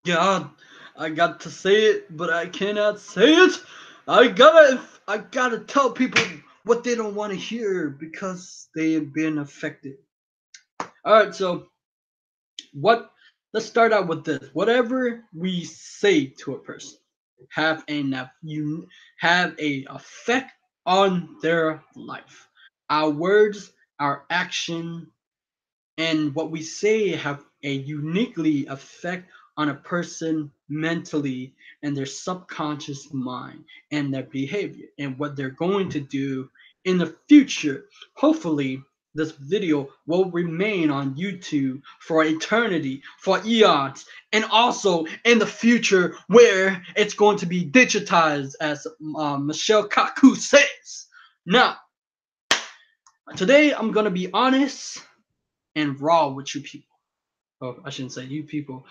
God, I got to say it, but I cannot say it. I gotta tell people what they don't want to hear because they have been affected. All right, so what? Let's start out with this. Whatever we say to a person have you have a effect on their life. Our words, our action, and what we say have a uniquely effect on a person mentally and their subconscious mind and their behavior and what they're going to do in the future. Hopefully this video will remain on YouTube for eternity, for eons, and also in the future where it's going to be digitized, as Michelle Kaku says. Now, today I'm going to be honest and raw with you people. Oh, I shouldn't say you people.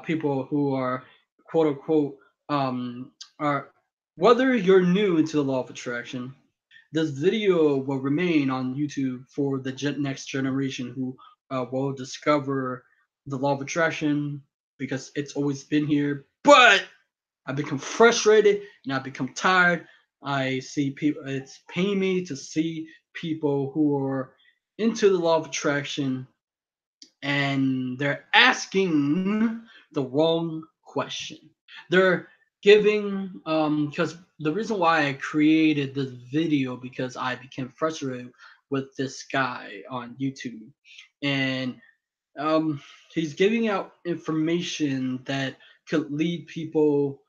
People who are quote unquote are, whether you're new to the law of attraction, this video will remain on YouTube for the next generation who will discover the law of attraction because it's always been here. But I become frustrated and I become tired. I see people. It's paining me to see people who are into the law of attraction and they're asking the wrong question. They're giving because the reason why I created this video because I became frustrated with this guy on YouTube, and um, he's giving out information that could lead people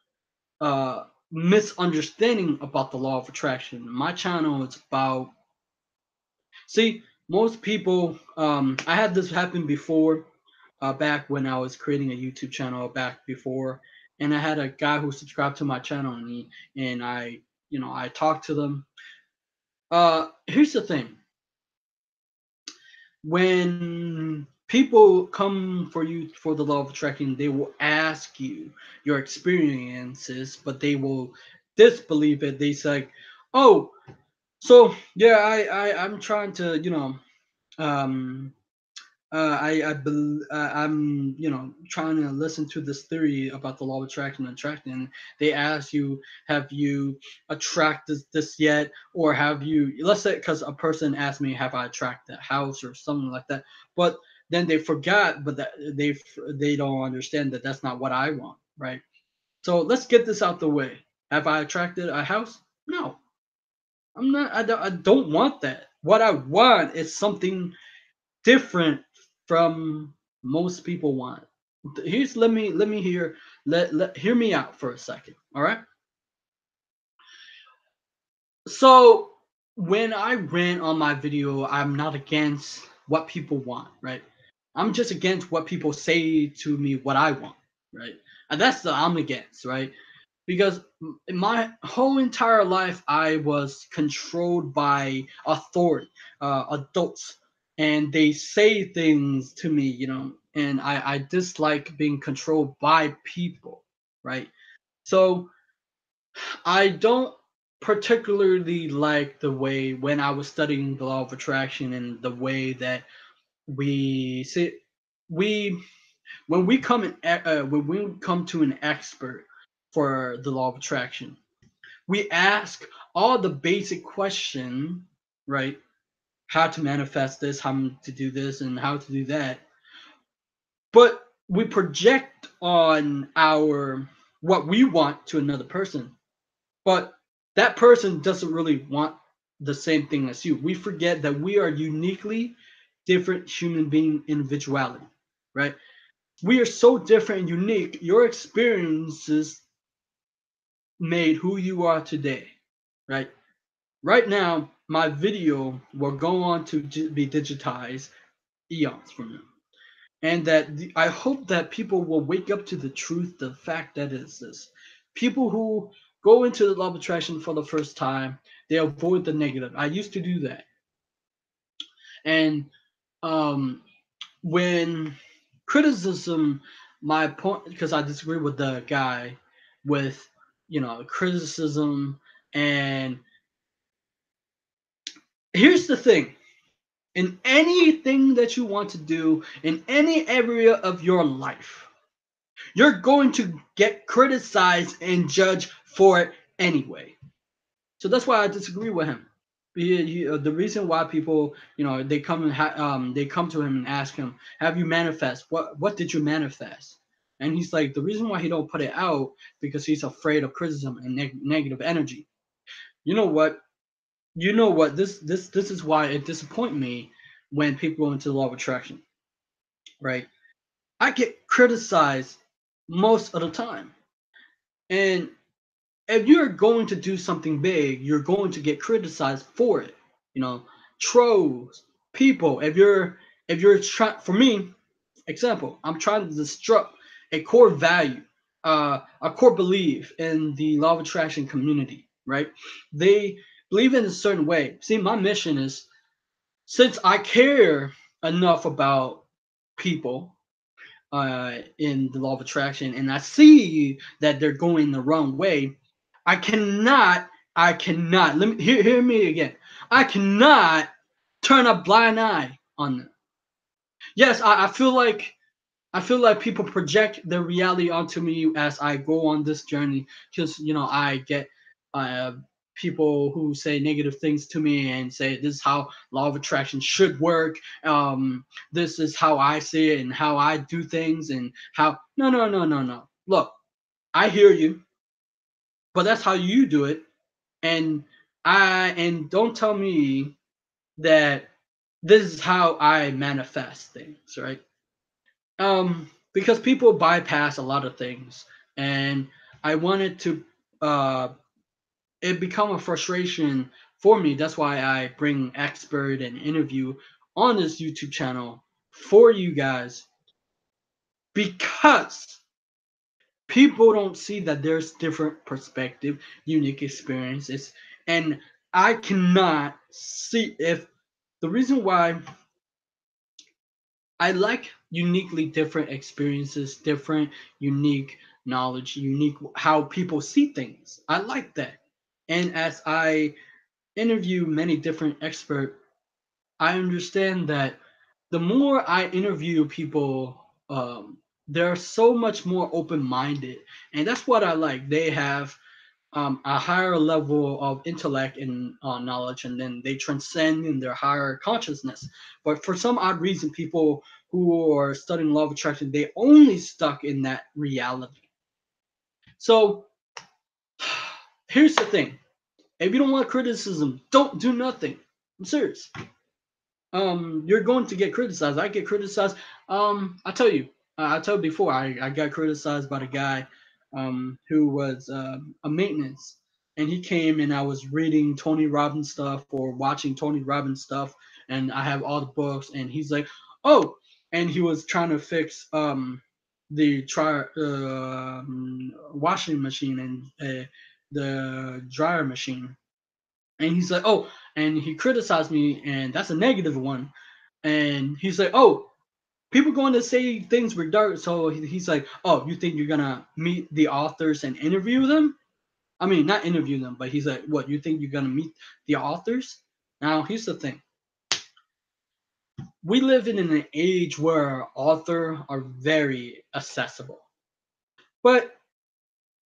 misunderstanding about the law of attraction. My channel is about, see, most people, I had this happen before, back when I was creating a YouTube channel back before, and I had a guy who subscribed to my channel, and I, I talked to them. Here's the thing: when people come for you for the law of attraction, they will ask you your experiences, but they will disbelieve it. They say, "Oh, so yeah, I'm trying to, um I'm trying to listen to this theory about the law of attraction and attraction. They ask you, have you attracted this yet, or have you? Let's say because a person asked me, have I attracted a house or something like that, but then they forgot, but that they don't understand that that's not what I want, right? So let's get this out the way. Have I attracted a house? No, I'm not. I don't want that. What I want is something different from most people want. Here's let me hear me out for a second. All right. So when I rant on my video, I'm not against what people want, right? I'm just against what people say to me what I want, right? And that's the I'm against, right? Because in my whole entire life I was controlled by authority, adults, and they say things to me, and I dislike being controlled by people, right? So I don't particularly like the way when I was studying the law of attraction and the way that we see we when we when we come to an expert for the law of attraction, we ask all the basic question, right? How to manifest this, how to do this, and how to do that. But we project on our what we want to another person, but that person doesn't really want the same thing as you. We forget that we are uniquely different human being individuality, right? We are so different and unique. Your experiences made who you are today, right? Right now, my video will go on to be digitized eons from now. And I hope that people will wake up to the truth, the fact that is this. People who go into the law of attraction for the first time, they avoid the negative. I used to do that. And um, when criticism, my point, because I disagree with the guy with, criticism. And here's the thing: in anything that you want to do in any area of your life, You're going to get criticized and judged for it anyway. So that's why I disagree with him. The reason why people, they come and they come to him and ask him, "Have you manifest? What did you manifest?" And he's like, the reason why he don't put it out because he's afraid of criticism and negative energy. You know what? You know what? This is why it disappoints me when people go into the law of attraction, right? I get criticized most of the time, and if you're going to do something big, you're going to get criticized for it. You know, trolls, people. If you're trying, for me, example, I'm trying to disrupt a core value, a core belief in the law of attraction community. Right? They believe in a certain way. See, my mission is, since I care enough about people in the law of attraction, and I see that they're going the wrong way, I cannot, let me hear me again. I cannot turn a blind eye on them. Yes, I feel like people project their reality onto me as I go on this journey because I get uh, people who say negative things to me and say this is how law of attraction should work. This is how I see it and how I do things and how no. Look, I hear you, but that's how you do it, and don't tell me that this is how I manifest things, right? Because people bypass a lot of things, and I wanted to it become a frustration for me. That's why I bring expert and interview on this YouTube channel for you guys, because people don't see that there's different perspective, unique experiences, and I cannot see if the reason why I like uniquely different experiences, different, unique knowledge, unique how people see things. I like that. And as I interview many different experts, I understand that the more I interview people, they're so much more open minded. And that's what I like. They have a higher level of intellect and knowledge, and then they transcend in their higher consciousness. But for some odd reason, people who are studying law of attraction, they only stuck in that reality. So here's the thing: if you don't want criticism, don't do nothing. I'm serious. You're going to get criticized. I get criticized. I tell you, I told before, I got criticized by the guy, who was a maintenance, and he came and I was reading Tony Robbins stuff or watching Tony Robbins stuff, and I have all the books, and he's like, oh, and he was trying to fix the washing machine and the dryer machine, and he's like, oh, and he criticized me, and that's a negative one. And he's like, oh, people going to say things were dark. So he's like, oh, you think you're gonna meet the authors and interview them? I mean, not interview them, but he's like, what? You think you're gonna meet the authors? Now, here's the thing: we live in an age where authors are very accessible. But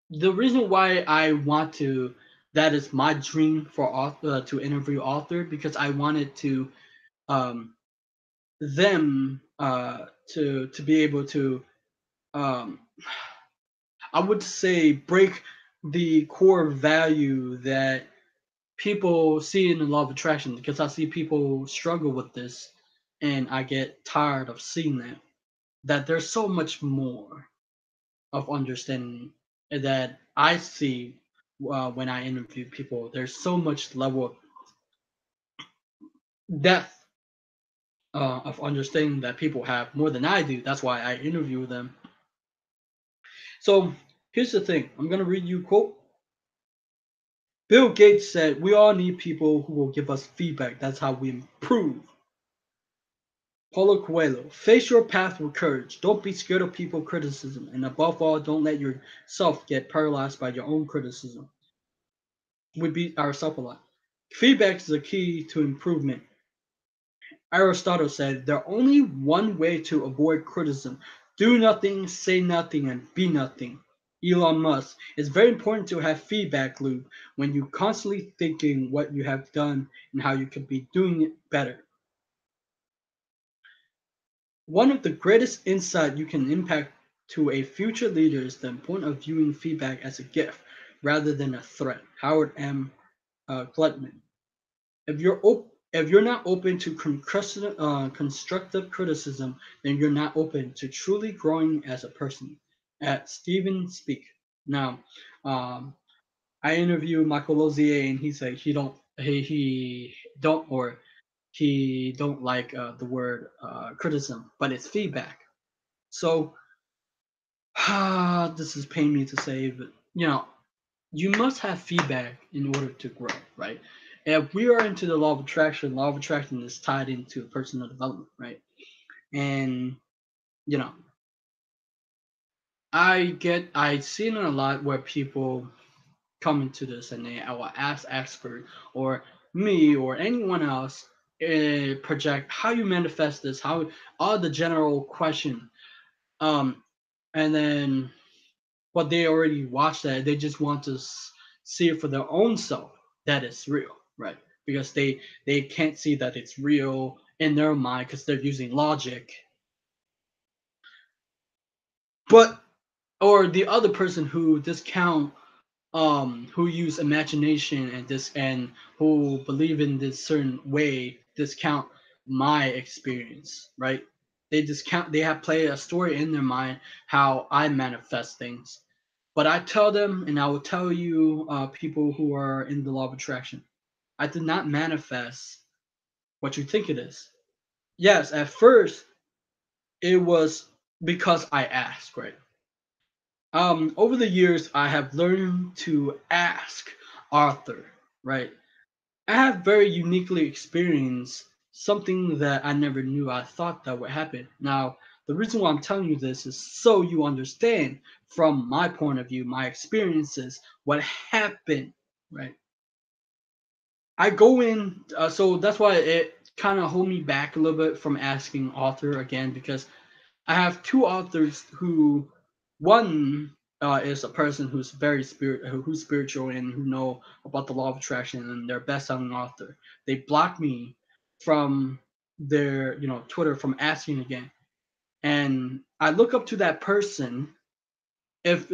the reason why I want to, that is my dream for author, to interview author, because I wanted to um, them to be able to um, I would say break the core value that people see in the law of attraction, because I see people struggle with this and I get tired of seeing that there's so much more of understanding that I see when I interview people. There's so much level of depth of understanding that people have more than I do. That's why I interview them. So here's the thing. I'm gonna read you a quote. Bill Gates said, "We all need people who will give us feedback. That's how we improve." Paulo Coelho, face your path with courage. Don't be scared of people criticism, and above all, don't let yourself get paralyzed by your own criticism. We beat ourselves a lot. Feedback is the key to improvement. Aristotle said, "There's only one way to avoid criticism: Do nothing, say nothing, and be nothing. Elon Musk. It's very important to have feedback loop when you constantly thinking what you have done and how you could be doing it better. One of the greatest insight you can impact to a future leader is the importance of viewing feedback as a gift rather than a threat. Howard M. Gutman. If you're not open to constructive criticism, then you're not open to truly growing as a person. At Stephen Speak. Now, um, I interviewed Michael Lozier, and he said he don't or he don't like the word criticism, but it's feedback. So this is pain me to say, but you must have feedback in order to grow, right? If we are into the law of attraction is tied into personal development, right? And you know, I seen it a lot where people come into this and they will ask expert or me or anyone else project how you manifest this, how all the general question, um, and then but they already watched that. They just want to see it for their own self that it's real, right? Because they can't see that it's real in their mind because they're using logic. But or the other person who discount who use imagination and this and who believe in this certain way discount my experience, right? They have played a story in their mind how I manifest things. But I tell them, and I will tell you, people who are in the law of attraction, I did not manifest what you think it is. Yes, at first it was because I asked, right? Over the years, I have learned to ask Arthur, right? I have very uniquely experienced something that I never knew I thought that would happen. Now, the reason why I'm telling you this is so you understand from my point of view, my experiences, what happened, right? I go in, so that's why it kind of hold me back a little bit from asking author again because I have two authors who one is a person who's very who's spiritual and who know about the law of attraction and they're best-selling author. They block me from their Twitter from asking again, and I look up to that person. If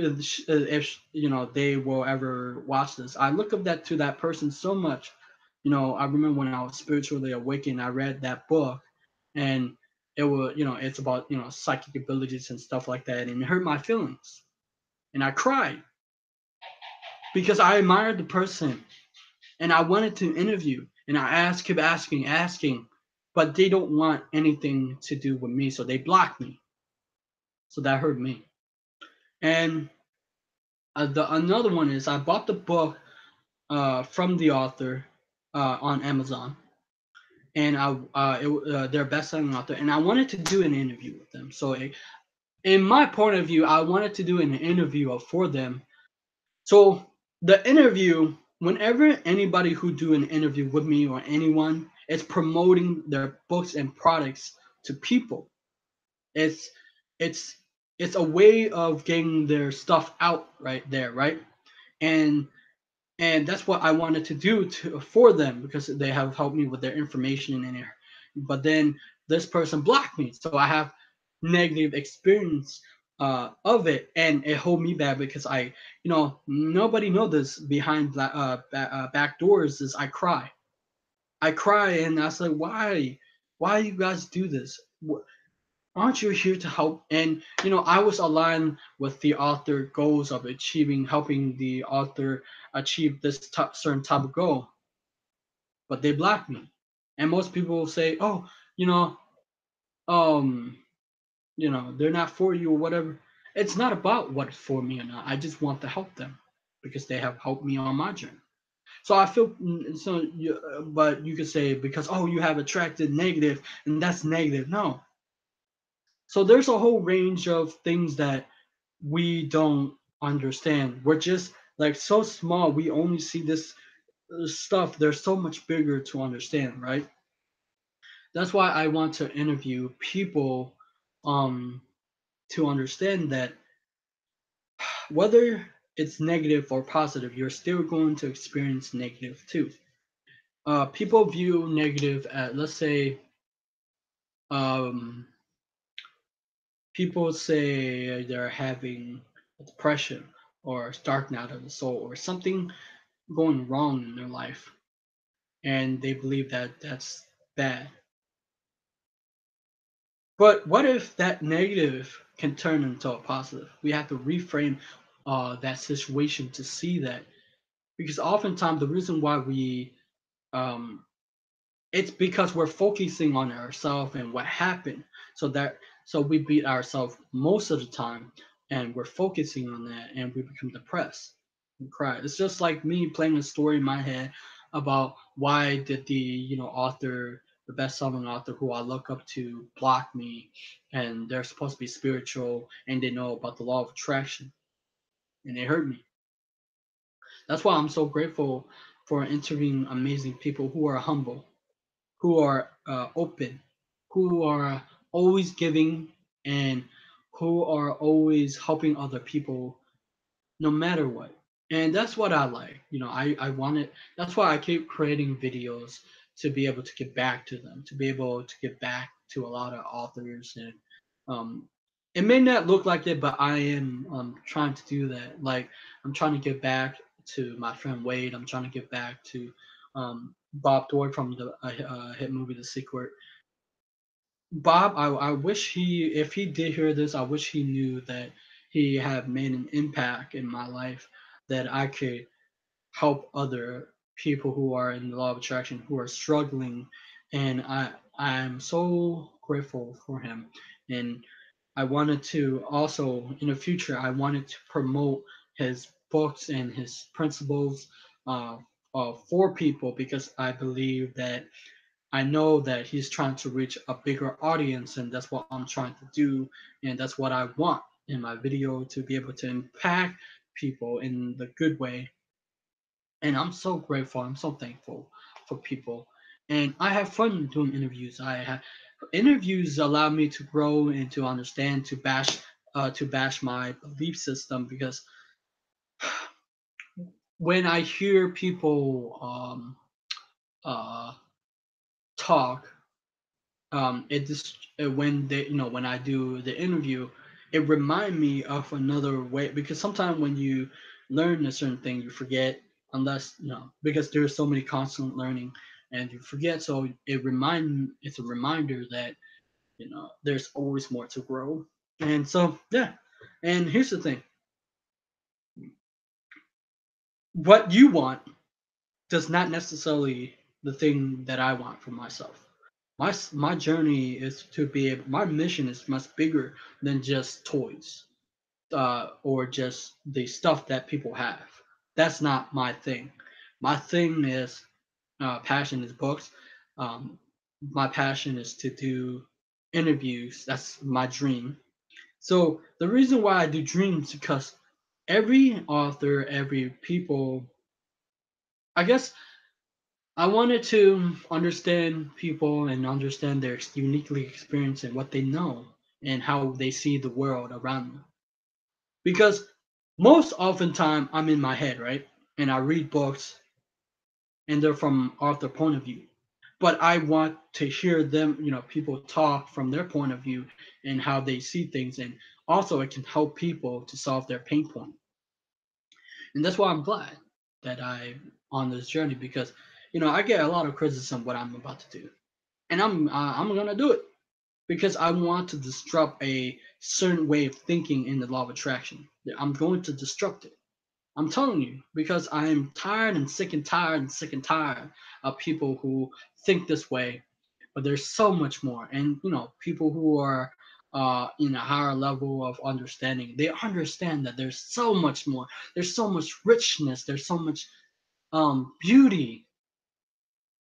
they will ever watch this, I look up that to that person so much. I remember when I was spiritually awakened, I read that book, and it was it's about psychic abilities and stuff like that, and it hurt my feelings, and I cried because I admired the person, and I wanted to interview, and I kept asking, but they don't want anything to do with me, so they blocked me. So that hurt me, and the another one is I bought the book from the author on Amazon, and they're best-selling author, and I wanted to do an interview with them. So, in my point of view, I wanted to do an interview for them. So, the interview, whenever anybody who do an interview with me or anyone, it's promoting their books and products to people. It's it's it's a way of getting their stuff out right there, right? And and that's what I wanted to do for them because they have helped me with their information in there. But then this person blocked me, so I have negative experience of it, and it hold me back because nobody know this behind back doors is I cry, and I was like, why you guys do this? Aren't you here to help? And I was aligned with the author goals of helping the author achieve this certain type of goal, but they blocked me. And most people will say, oh, you know um they're not for you or whatever. It's not about what's for me or not. I just want to help them because they have helped me on my journey. So I feel but you could say because you have attracted negative and that's negative. No. So there's a whole range of things that we don't understand. We're just like so small. We only see this stuff. There's so much bigger to understand, right? That's why I want to interview people, um, to understand that whether it's negative or positive, you're still going to experience negative too. People view negative at, let's say, um, people say they're having a depression or dark night of the soul or something going wrong in their life, and they believe that that's bad. But what if that negative can turn into a positive? We have to reframe that situation to see that, because oftentimes the reason why we um, it's because we're focusing on ourselves and what happened, so that so we beat ourselves most of the time, and we're focusing on that, and we become depressed and cry. It's just like me playing a story in my head about why did the author, the best-selling author who I look up to, block me, and they're supposed to be spiritual and they know about the law of attraction, and they hurt me. That's why I'm so grateful for interviewing amazing people who are humble, who are open, who are always giving, and who are always helping other people no matter what. And that's what I like. I wanted, that's why I keep creating videos, to be able to get back to them, to be able to get back to a lot of authors. And um, it may not look like it, but I am trying to do that. Like, I'm trying to get back to my friend Wade. I'm trying to get back to Bob Doyle from the hit movie The Secret. Bob, I wish if he did hear this, I wish he knew that he had made an impact in my life, that I could help other people who are in the law of attraction, who are struggling. And I'm so grateful for him. And I wanted to also, in the future, I wanted to promote his books and his principles uh, for people, because I believe that, I know that he's trying to reach a bigger audience, and that's what I'm trying to do, and that's what I want in my video, to be able to impact people in the good way. And I'm so grateful, I'm so thankful for people, and I have fun doing interviews. I have interviews allow me to grow and to understand, to bash my belief system, because when I hear people uh, talk, it just when they when I do the interview, it remind me of another way, because sometimes when you learn a certain thing, you forget, unless because there's so many constant learning, and you forget. So it's a reminder that there's always more to grow. And so, yeah. And here's the thing: what you want does not necessarily the thing that I want for myself. My journey is to be able. My mission is much bigger than just toys, or just the stuff that people have. That's not my thing. My thing is, passion is books. Um, my passion is to do interviews. That's my dream. So the reason why I do dreams, because every author, every people, I guess I wanted to understand people and understand their uniquely experience and what they know and how they see the world around them. Because most often time I'm in my head, right? And I read books and they're from author point of view. But I want to hear them, people talk from their point of view and how they see things. And also it can help people to solve their pain point. And that's why I'm glad that I'm on this journey, because I get a lot of criticism what I'm about to do. And I'm gonna do it, because I want to disrupt a certain way of thinking in the law of attraction. I'm going to disrupt it. I'm telling you, because I am tired and sick and tired and sick and tired of people who think this way. But there's so much more, and people who are in a higher level of understanding, they understand that there's so much more. There's so much richness. There's so much beauty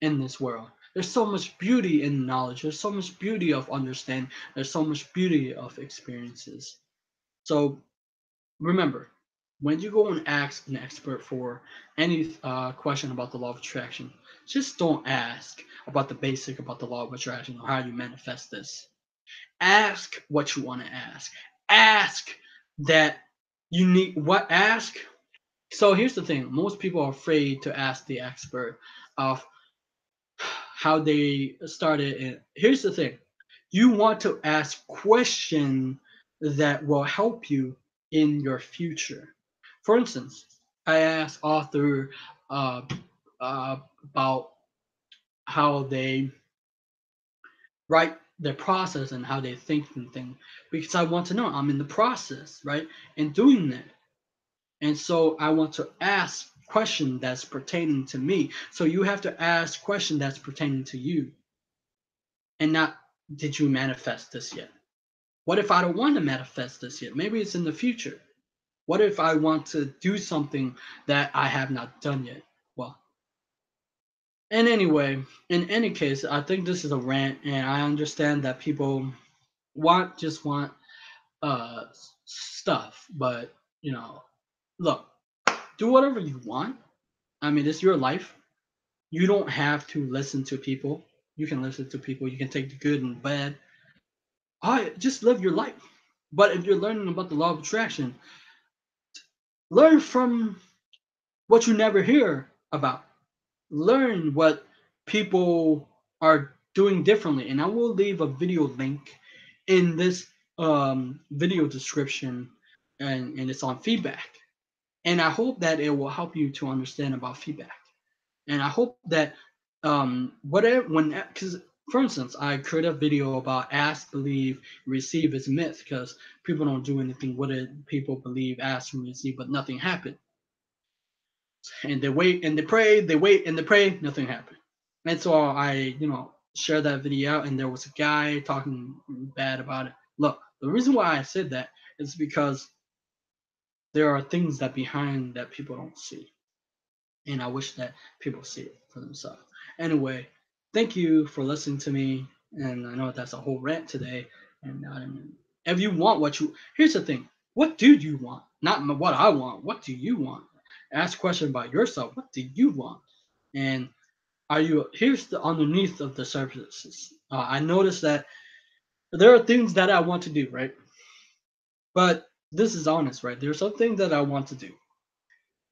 in this world. There's so much beauty in knowledge. There's so much beauty of understanding. There's so much beauty of experiences. So remember, when you go and ask an expert for any question about the law of attraction, just don't ask about the basic about the law of attraction or how you manifest this. Ask what you want to ask. ask that you need what ask. So here's the thing: most people are afraid to ask the expert of how they started. And here's the thing: you want to ask questions that will help you in your future. For instance, I asked author uh, about how they write their process and how they think and things because I want to know. I'm in the process, right, and doing that. And so I want to ask question that's pertaining to me. So you have to ask question that's pertaining to you and not did you manifest this yet? What if I don't want to manifest this yet? Maybe it's in the future. What if I want to do something that I have not done yet? Well, and anyway, in any case, I think this is a rant, and I understand that people want uh stuff, but you know, look, do whatever you want. I mean, it's your life. You don't have to listen to people. You can listen to people. You can take the good and bad. I just live your life. But if you're learning about the law of attraction, learn from what you never hear about. Learn what people are doing differently. And I will leave a video link in this video description, and it's on feedback. And I hope that it will help you to understand about feedback. And I hope that whatever when because for instance, I created a video about ask, believe, receive is myth because people don't do anything with it. People believe, ask, and receive, but nothing happened. And they wait and they pray, they wait and they pray, nothing happened. And so I, shared that video out, and there was a guy talking bad about it. Look, the reason why I said that is because there are things that behind that people don't see, and I wish that people see it for themselves. Anyway, thank you for listening to me, and I know that's a whole rant today. And if you want here's the thing: what do you want? Not what I want. What do you want? Ask a question about yourself. What do you want? And are you? Here's the underneath of the surfaces. I noticed that there are things that I want to do, right? But this is honest, right? There's some things that I want to do,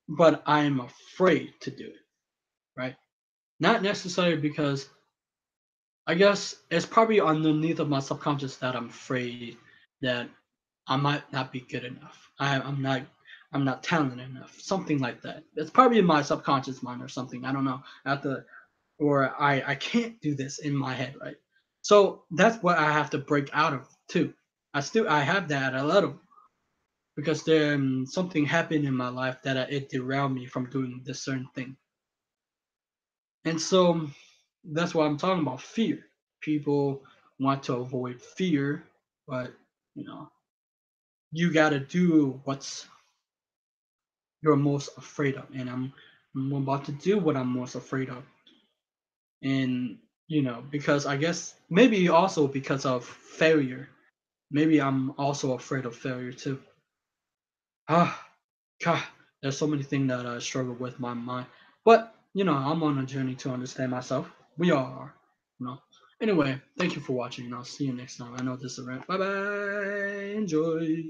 but I'm afraid to do it, right? Not necessarily because I guess it's probably underneath of my subconscious that I'm afraid that I might not be good enough. I'm not talented enough. Something like that. It's probably in my subconscious mind or something. I don't know. Or I can't do this in my head, right? So that's what I have to break out of too. I have that a little because there something happened in my life that it derailed me from doing this certain thing. And so that's why I'm talking about fear. People want to avoid fear, but you know, you got to do what's you're most afraid of. And I'm about to do what I'm most afraid of. And because I guess maybe also because of failure. Maybe I'm also afraid of failure too. Ah, God, there's so many things that I struggle with my mind. But I'm on a journey to understand myself. We all are. You know. Anyway, thank you for watching, and I'll see you next time. I know this is a wrap. Bye bye. Enjoy.